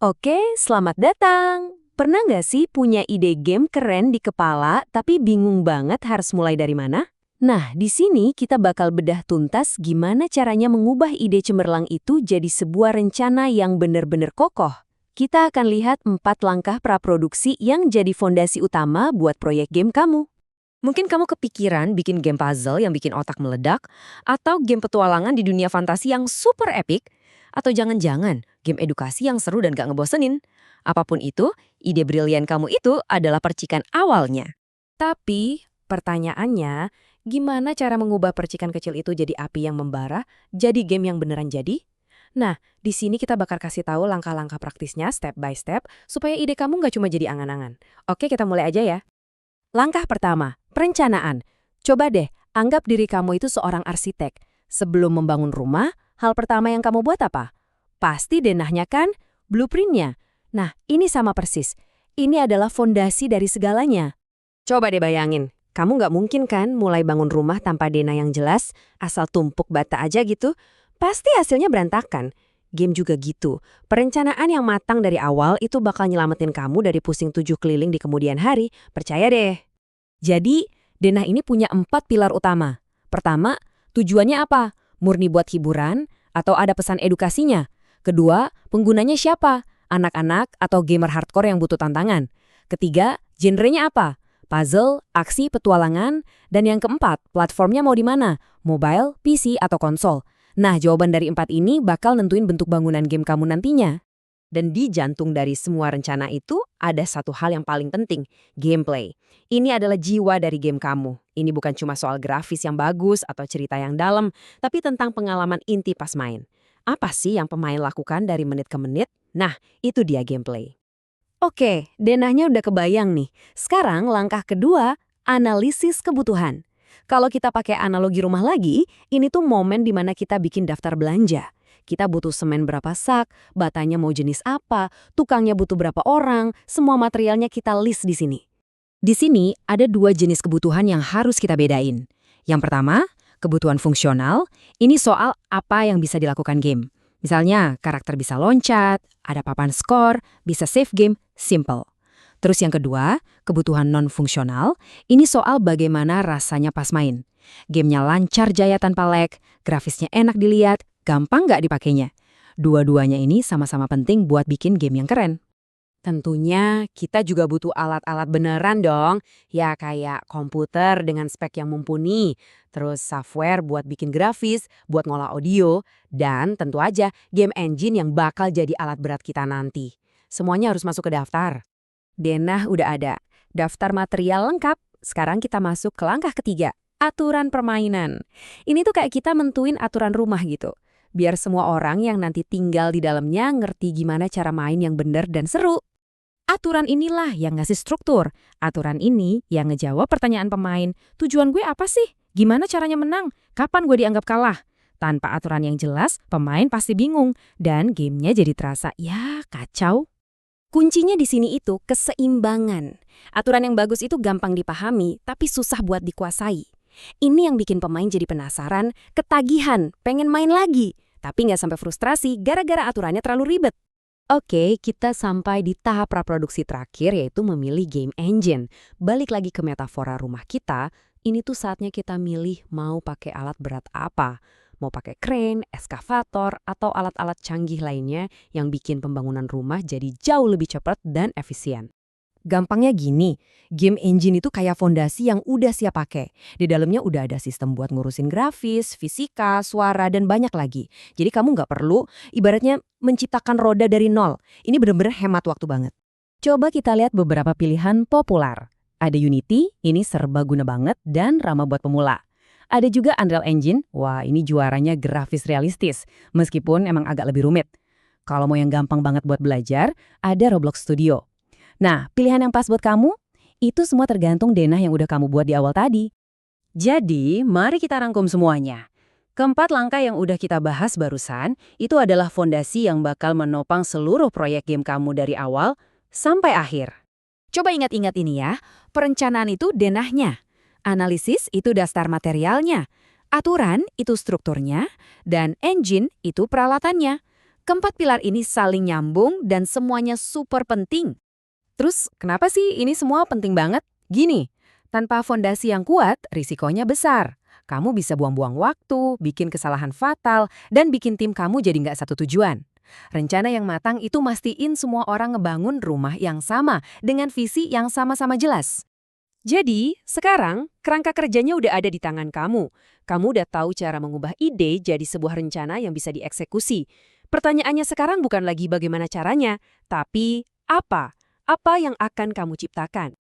Oke, selamat datang. Pernah nggak sih punya ide game keren di kepala tapi bingung banget harus mulai dari mana? Nah, di sini kita bakal bedah tuntas gimana caranya mengubah ide cemerlang itu jadi sebuah rencana yang benar-benar kokoh. Kita akan lihat 4 langkah praproduksi yang jadi fondasi utama buat proyek game kamu. Mungkin kamu kepikiran bikin game puzzle yang bikin otak meledak, atau game petualangan di dunia fantasi yang super epic, atau jangan-jangan game edukasi yang seru dan gak ngebosenin. Apapun itu, ide brilian kamu itu adalah percikan awalnya. Tapi, pertanyaannya, gimana cara mengubah percikan kecil itu jadi api yang membara, jadi game yang beneran jadi? Nah, di sini kita bakal kasih tahu langkah-langkah praktisnya step by step supaya ide kamu nggak cuma jadi angan-angan. Oke, kita mulai aja ya. Langkah pertama, perencanaan. Coba deh, anggap diri kamu itu seorang arsitek. Sebelum membangun rumah, hal pertama yang kamu buat apa? Pasti denahnya kan? Blueprintnya. Nah, ini sama persis. Ini adalah fondasi dari segalanya. Coba deh bayangin, kamu nggak mungkin kan mulai bangun rumah tanpa denah yang jelas, asal tumpuk bata aja gitu? Pasti hasilnya berantakan. Game juga gitu. Perencanaan yang matang dari awal itu bakal nyelamatin kamu dari pusing 7 keliling di kemudian hari. Percaya deh. Jadi, denah ini punya 4 pilar utama. Pertama, tujuannya apa? Murni buat hiburan atau ada pesan edukasinya? Kedua, penggunanya siapa? Anak-anak atau gamer hardcore yang butuh tantangan? Ketiga, genrenya apa? Puzzle, aksi, petualangan. Dan yang keempat, platformnya mau di mana? Mobile, PC, atau konsol? Nah, jawaban dari 4 ini bakal nentuin bentuk bangunan game kamu nantinya. Dan di jantung dari semua rencana itu ada satu hal yang paling penting, gameplay. Ini adalah jiwa dari game kamu. Ini bukan cuma soal grafis yang bagus atau cerita yang dalam, tapi tentang pengalaman inti pas main. Apa sih yang pemain lakukan dari menit ke menit? Nah, itu dia gameplay. Oke, denahnya udah kebayang nih. Sekarang langkah kedua, analisis kebutuhan. Kalau kita pakai analogi rumah lagi, ini tuh momen dimana kita bikin daftar belanja. Kita butuh semen berapa sak, batanya mau jenis apa, tukangnya butuh berapa orang, semua materialnya kita list di sini. Di sini ada 2 jenis kebutuhan yang harus kita bedain. Yang pertama, kebutuhan fungsional, ini soal apa yang bisa dilakukan game. Misalnya, karakter bisa loncat, ada papan skor, bisa save game, simple. Terus yang kedua, kebutuhan non-fungsional, ini soal bagaimana rasanya pas main. Gamenya lancar jaya tanpa lag, grafisnya enak dilihat, gampang nggak dipakainya. Dua-duanya ini sama-sama penting buat bikin game yang keren. Tentunya kita juga butuh alat-alat beneran dong, ya kayak komputer dengan spek yang mumpuni, terus software buat bikin grafis, buat ngolah audio, dan tentu aja game engine yang bakal jadi alat berat kita nanti. Semuanya harus masuk ke daftar. Denah udah ada. Daftar material lengkap. Sekarang kita masuk ke langkah ketiga. Aturan permainan. Ini tuh kayak kita mentuin aturan rumah gitu. Biar semua orang yang nanti tinggal di dalamnya ngerti gimana cara main yang bener dan seru. Aturan inilah yang ngasih struktur. Aturan ini yang ngejawab pertanyaan pemain. Tujuan gue apa sih? Gimana caranya menang? Kapan gue dianggap kalah? Tanpa aturan yang jelas, pemain pasti bingung. Dan gamenya jadi terasa, ya kacau. Kuncinya di sini itu keseimbangan. Aturan yang bagus itu gampang dipahami, tapi susah buat dikuasai. Ini yang bikin pemain jadi penasaran, ketagihan, pengen main lagi. Tapi nggak sampai frustrasi gara-gara aturannya terlalu ribet. Oke, kita sampai di tahap praproduksi terakhir yaitu memilih game engine. Balik lagi ke metafora rumah kita, ini tuh saatnya kita milih mau pakai alat berat apa. Mau pakai crane, eskavator, atau alat-alat canggih lainnya yang bikin pembangunan rumah jadi jauh lebih cepat dan efisien. Gampangnya gini, game engine itu kayak fondasi yang udah siap pakai. Di dalamnya udah ada sistem buat ngurusin grafis, fisika, suara, dan banyak lagi. Jadi kamu nggak perlu ibaratnya menciptakan roda dari nol. Ini bener-bener hemat waktu banget. Coba kita lihat beberapa pilihan populer. Ada Unity, ini serbaguna banget dan ramah buat pemula. Ada juga Unreal Engine, wah ini juaranya grafis realistis, meskipun emang agak lebih rumit. Kalau mau yang gampang banget buat belajar, ada Roblox Studio. Nah, pilihan yang pas buat kamu, itu semua tergantung denah yang udah kamu buat di awal tadi. Jadi, mari kita rangkum semuanya. Keempat langkah yang udah kita bahas barusan, itu adalah fondasi yang bakal menopang seluruh proyek game kamu dari awal sampai akhir. Coba ingat-ingat ini ya, perencanaan itu denahnya. Analisis itu dasar materialnya, aturan itu strukturnya, dan engine itu peralatannya. Keempat pilar ini saling nyambung dan semuanya super penting. Terus, kenapa sih ini semua penting banget? Gini, tanpa fondasi yang kuat, risikonya besar. Kamu bisa buang-buang waktu, bikin kesalahan fatal, dan bikin tim kamu jadi nggak satu tujuan. Rencana yang matang itu mastiin semua orang ngebangun rumah yang sama dengan visi yang sama-sama jelas. Jadi, sekarang kerangka kerjanya udah ada di tangan kamu. Kamu udah tahu cara mengubah ide jadi sebuah rencana yang bisa dieksekusi. Pertanyaannya sekarang bukan lagi bagaimana caranya, tapi apa? Apa yang akan kamu ciptakan?